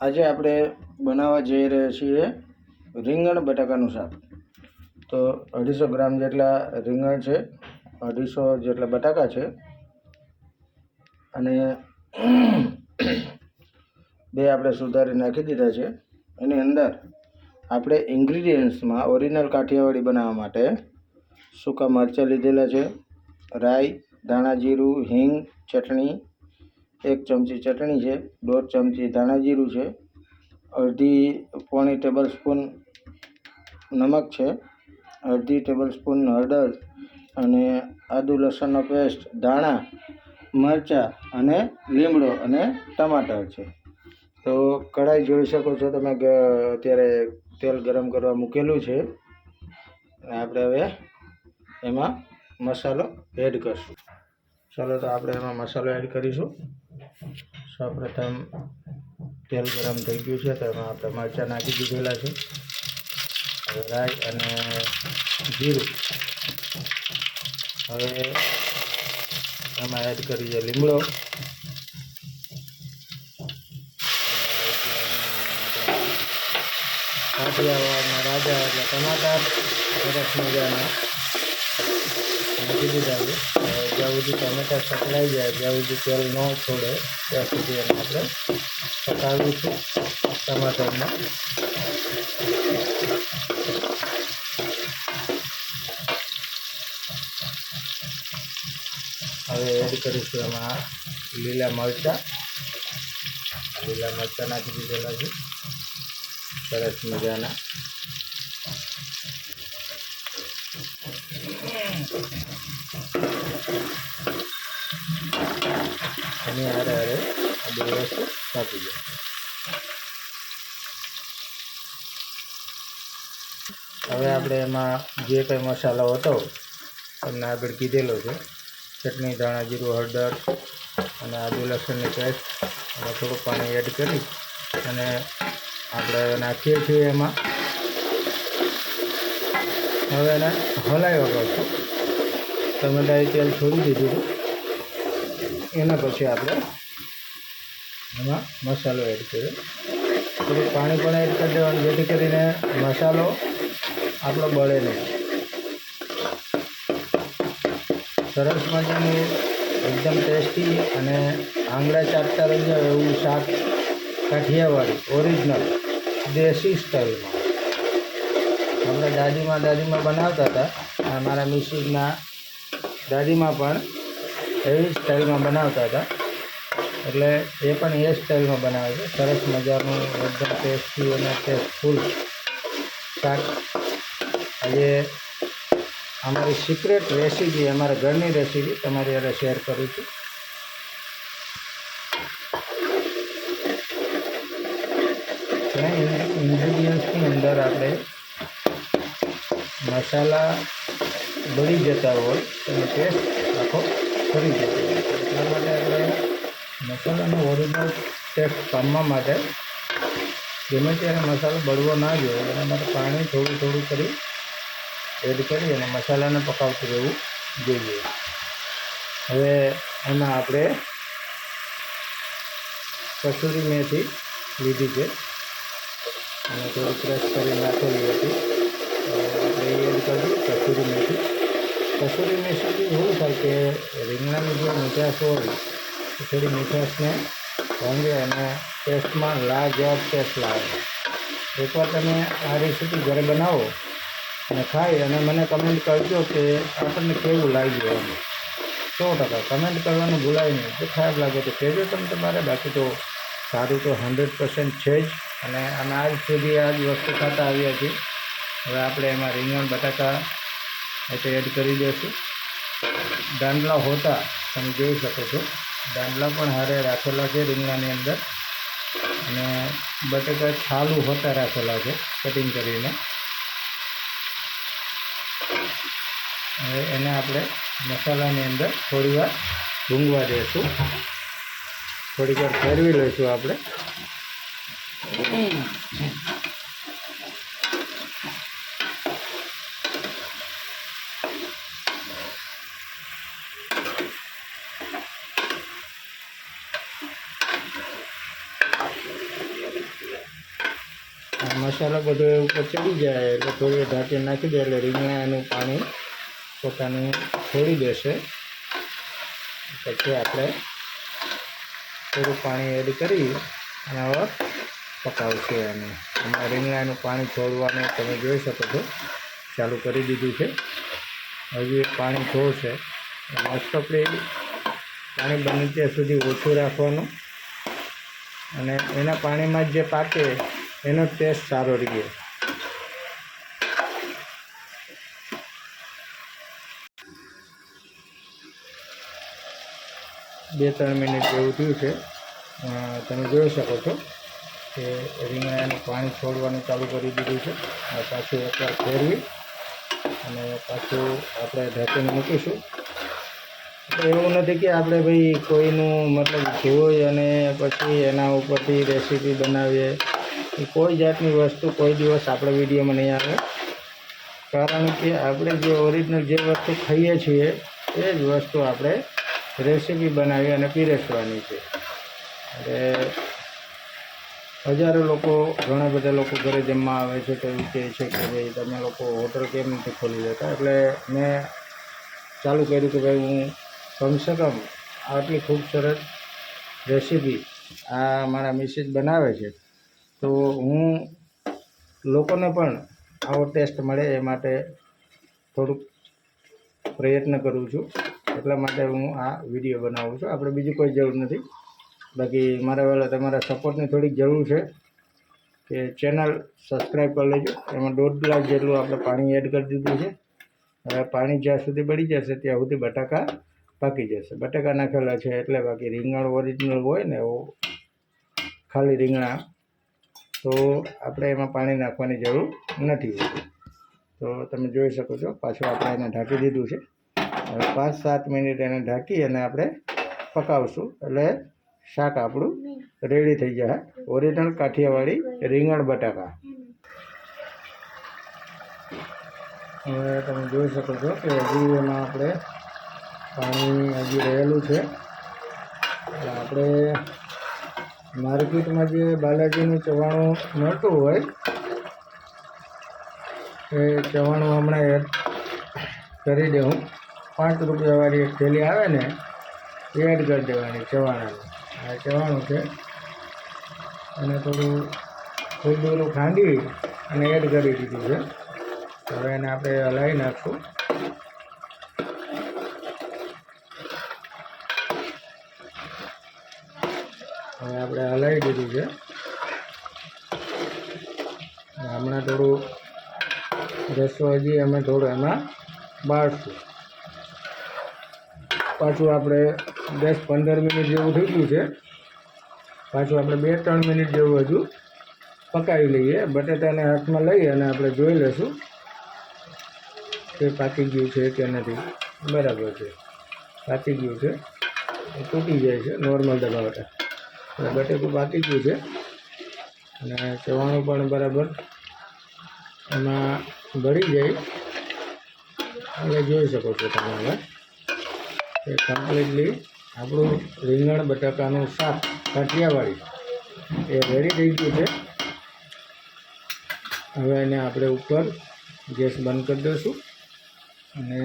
આજે આપણે બનાવવા જઈ રહ્યા છીએ રીંગણ બટાકાનું શાક. તો 250 ગ્રામ જેટલા રીંગણ છે, 250 જેટલા બટાકા છે અને બે આપણે સુધારી નાખી દીધા છે. એની અંદર આપણે ઇન્ગ્રીડિયન્ટ્સમાં ઓરિજિનલ કાઠિયાવાડી બનાવવા માટે સૂકા મરચાં લીધેલા છે, રાઈ, ધાણા જીરું, હિંગ, ચટણી, 1 ચમચી ચટણી છે, 1.5 ચમચી ધાણા જીરું છે, પોણી ટેબલ સ્પૂન નમક છે, 1/2 ટેબલ સ્પૂન હળદર અને આદુ લસણનો પેસ્ટ, ધાણા, મરચાં અને લીમડો અને ટમાટર છે. તો કઢાઈ જોઈ શકો છો તમે કે અત્યારે તેલ ગરમ કરવા મૂકેલું છે. આપણે હવે એમાં મસાલો એડ કરશું. ચાલો તો આપણે એમાં મસાલો એડ કરીશું. સૌપ્રથમ તેલ ગરમ થઈ ગયું છે તો એમાં આપણે મરચાં નાખી દીધેલા છે. હવે રાઈ અને જીરું. હવે એમાં એડ કરીએ લીમડો, કાઠિયાવાડના રાજા એટલે ટમાટર સરસ મજાના નાખી દીધા છે. જ્યાં સુધી ટમેટા સકળાઈ જાય, જ્યાં સુધી તેલ ન છોડે ત્યાં સુધી એને આપણે પકાવીશું ટમાટરમાં. હવે એડ કરીશું એમાં લીલા મરચાં નાખી દીધેલા છે સરસ મજાના. એની હારે આ બે વસ્તુ નાખી દો. હવે આપણે એમાં જે કંઈ મસાલો હતો તમને આગળ કીધેલો છે, ચટણી, ધાણા જીરું, હળદર અને આદુ લસણની પેસ્ટ અને થોડું પાણી એડ કરી અને આપણે નાખીએ છીએ એમાં. હવે એને હલાવ્યા કરશું. ટમેટાએ તેલ છોડી દીધું. એના પછી આપણે એમાં મસાલો એડ કર્યો. થોડું પાણી પણ એડ કરી દેવાનું જેથી કરીને મસાલો આપણો બળે નહીં. સરસ મજાનું એકદમ ટેસ્ટી અને આંગળા ચાટતા રહી જાય એવું શાક કાઠિયાવાડી ઓરિજિનલ દેશી સ્ટાઇલમાં આપણે દાદીમાં બનાવતા હતા. મારા મિસિસના દાદીમાં પણ એવી સ્ટાઇલમાં બનાવતા હતા, એટલે એ પણ એ સ્ટાઇલમાં બનાવે છે. સરસ મજાનું એકદમ ટેસ્ટી અને ટેસ્ટફુલ શાક. આજે અમારી સિક્રેટ રેસીપી, અમારા ઘરની રેસીપી તમારી સાથે શેર કરું છું. ઇન્ગ્રીડિયન્ટ્સની અંદર આપણે મસાલા બળી જતા હોય અને ટેસ્ટ આખો ફરી જતો હોય. એટલા માટે આપણે મસાલાનો ઓરિજિનલ ટેસ્ટ પામવા માટે ગમે ત્યારે મસાલો બળવો ના જોઈએ એના માટે પાણી થોડું કરી એડ કરી અને મસાલાને પકાવતું રહેવું જોઈએ. હવે એમાં આપણે કસૂરી મેથી લીધી છે અને થોડી ક્રશ કરી નાખેલી હતી. આપણે એડ કરીશું કસૂરી મેથી. કસૂરી મેથીથી એવું થાય કે રીંગણાની જે મીઠાશ હોય એ થોડી મીઠાશને ભાંગે અને ટેસ્ટમાં લાજવાબ ટેસ્ટ લાવે. એકવાર તમે આ રેસીપી ઘરે બનાવો અને ખાઈ અને મને કમેન્ટ કરજો કે આપણને કેવું લાગ્યું. 100% કમેન્ટ કરવાનું ભૂલાય નહીં. જો ખરાબ લાગે તો કહેજો તમે તમારે, બાકી તો સારું તો 100% છે જ. અને અમે આજ સુધી આ જ વસ્તુ ખાતા આવ્યા છીએ. હવે આપણે એમાં રીંગણ બટાકા એટલે એડ કરી દઈશું. દાંડલા હોતા તમે જોઈ શકો છો, દાંડલા પણ હારે રાખેલા છે રીંગણાની અંદર અને બટાકા છાલું હોતા રાખેલા છે કટિંગ કરીને. હવે એને આપણે મસાલાની અંદર થોડીવાર ભૂંગવા દઈશું. થોડીવાર ફેરવી લઈશું આપણે. મસાલો બધો ઉપર ચડી જાય એટલે થોડી ઢાંકી નાખી દે એટલે રીંગણાનું પાણી પોતાનું છોડી દેશે. પછી આપણે થોડું પાણી એડ કરી અને હવે પકાવશે. અને એમાં રીંગણાનું પાણી છોડવાનું તમે જોઈ શકો છો, ચાલુ કરી દીધું છે. હજી પાણી છોડશે. મોસ્ટ ઓફલી પાણી બને ત્યાં સુધી ઓછું રાખવાનું અને એના પાણીમાં જ જે પાકે એનો ટેસ્ટ સારો રહે. બે 3 મિનિટ જેવું થયું છે. તમે જોઈ શકો છો કે રીંગણાનું પાણી છોડવાનું ચાલુ કરી દીધું છે. પાછું એકવાર ફેરવી અને પાછું આપણે ઢાંકીને મૂકીશું. એવું નથી કે આપણે ભાઈ કોઈનું મતલબ જોઈ અને પછી એના ઉપરથી રેસીપી બનાવીએ. કોઈ જાતની વસ્તુ કોઈ દિવસ આપણે વિડીયોમાં નહીં આવે, કારણ કે આપણે જે ઓરિજિનલ જે વસ્તુ ખાઈએ છીએ એ જ વસ્તુ આપણે રેસીપી બનાવી અને પીરસવાની છે. એટલે હજારો લોકો, ઘણા બધા લોકો ઘરે જમવા આવે છે તો એવું કહે છે કે ભાઈ તમે લોકો હોટલ કેમ નથી ખોલી લેતા. એટલે મેં ચાલુ કર્યું કે ભાઈ હું કમસે કમ આટલી ખૂબ સરસ રેસીપી આ મારા મિસિસ બનાવે છે તો હું લોકોને પણ આવો ટેસ્ટ મળે એ માટે થોડુંક પ્રયત્ન કરું છું. એટલા માટે હું આ વિડીયો બનાવું છું. આપણે બીજી કોઈ જરૂર નથી. બાકી મારા તમારા સપોર્ટની થોડીક જરૂર છે કે ચેનલ સબસ્ક્રાઈબ કરી લેજો. એમાં 1.5 ગ્લાસ જેટલું આપણે પાણી એડ કરી દીધું છે. હવે પાણી જ્યાં સુધી બળી જશે ત્યાં સુધી બટાકા પાકી જશે. બટાકા નાખેલા છે એટલે, બાકી રીંગણ ઓરિજિનલ હોય ને એવું ખાલી રીંગણા તો આપણે એમાં પાણી નાખવાની જરૂર નથી હોતી. તો તમે જોઈ શકો છો પાછું આપણે એને ઢાંકી દીધું છે. હવે 5-7 મિનિટ એને ઢાંકી અને આપણે પકાવશું એટલે શાક આપણું રેડી થઈ જાય. ઓરિજિનલ કાઠિયાવાડી રીંગણ બટાકા. હવે તમે જોઈ શકો છો કે હજી એમાં આપણે પાણી હજી રહેલું છે. આપણે માર્કેટમાં જે બાલાજીનું ચવાણું મળતું હોય એ ચવાણું હમણાં એડ કરી દઉં. 5 રૂપિયાવાળી એક થેલી આવે ને એ એડ કરી દેવાની ચવાણાની. આ ચવાણું છે અને થોડું થોડું ખાંડી અને એડ કરી દીધું છે. હવે એને આપણે હલાવી નાખશું. હવે આપણે હલાવી દીધું છે. હમણાં થોડું રસો હજી અમે થોડું એમાં બાળશું. પાછું આપણે 10-15 મિનિટ જેવું થઈ ગયું છે. પાછું આપણે 2-3 મિનિટ જેવું હજુ પકાવી લઈએ. બટાટાને હાથમાં લઈ અને આપણે જોઈ લઈશું કે પાકી ગયું છે કે નથી. બરાબર છે, પાકી ગયું છે. તૂટી જાય છે નોર્મલ દબાવતા. એટલે બટેકું પાકી ગયું છે અને ચવાણું પણ બરાબર એમાં ભળી જાય. એટલે જોઈ શકો છો તમે હવે કે કમ્પ્લીટલી આપણું રીંગણ બટાકાનું શાક કાઠિયાવાડી એ રેડી થઈ ગયું છે. હવે એને આપણે ઉપર ગેસ બંધ કરી દઈશું અને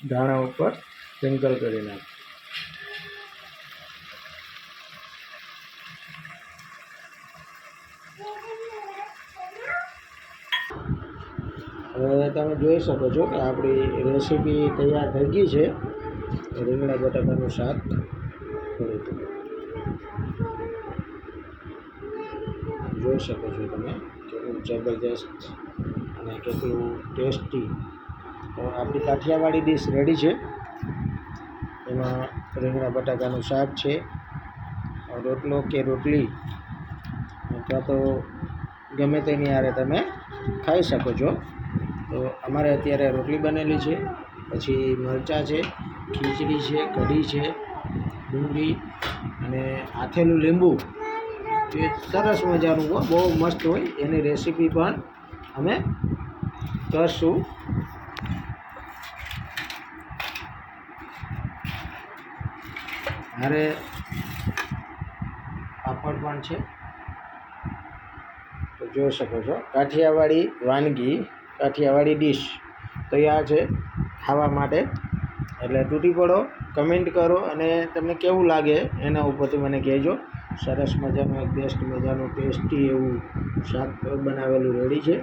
ધાણા ઉપર સ્પ્રિંકલ કરી નાખીશું. હવે તમે જોઈ શકો છો કે આપણી રેસીપી તૈયાર થઈ ગઈ છે. રીંગણા બટાકાનું શાક જોઈ શકો છો તમે કેટલું જબરજસ્ત અને કેટલું ટેસ્ટી. તો આપણી કાઠિયાવાડી ડીશ રેડી છે. એમાં રીંગણા બટાકાનું શાક છે, રોટલો કે રોટલી અથવા તો ગમે તેની હારે તમે ખાઈ શકો છો. તો અમારે અત્યારે રોટલી બનેલી છે, પછી મરચાં છે, ખીચડી છે, કઢી છે, ડુંગળી અને આથેલું લીંબુ એ સરસ મજાનું હોય, બહુ મસ્ત હોય. એની રેસીપી પણ અમે કરશું. હારે પાપડ પણ છે. તો જોઈ શકો છો કાઠિયાવાડી વાનગી, કાઠિયાવાડી ડીશ તૈયાર છે ખાવા માટે. એટલે તૂટી પડો, કમેન્ટ કરો અને તમને કેવું લાગે એના ઉપરથી મને કહેજો. સરસ મજાનું એક બેસ્ટ મજાનું ટેસ્ટી એવું શાક બનાવેલું રેડી છે.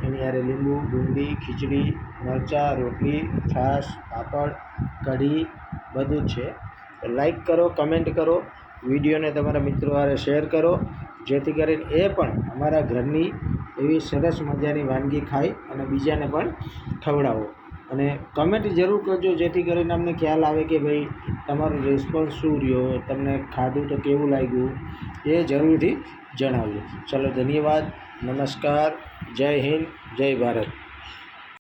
એની હારે લીંબુ, ડુંગળી, ખીચડી, મરચાં, રોટલી, છાશ, પાપડ, કઢી બધું જ છે. તો લાઈક કરો, કમેન્ટ કરો, વિડીયોને તમારા મિત્રો હારે શેર કરો, જેથી કરીને એ પણ અમારા ઘરની એવી સરસ મજાની વાનગી ખાય અને બીજાને પણ ખવડાવો. અને કમેન્ટ જરૂર કરજો, જેથી કરીને અમને ખ્યાલ આવે કે ભાઈ તમારો રિસ્પોન્સ શું રહ્યો, તમને ખાધું તો કેવું લાગ્યું એ જરૂરથી જણાવજો. ચલો ધન્યવાદ, નમસ્કાર, જય હિન્દ, જય ભારત.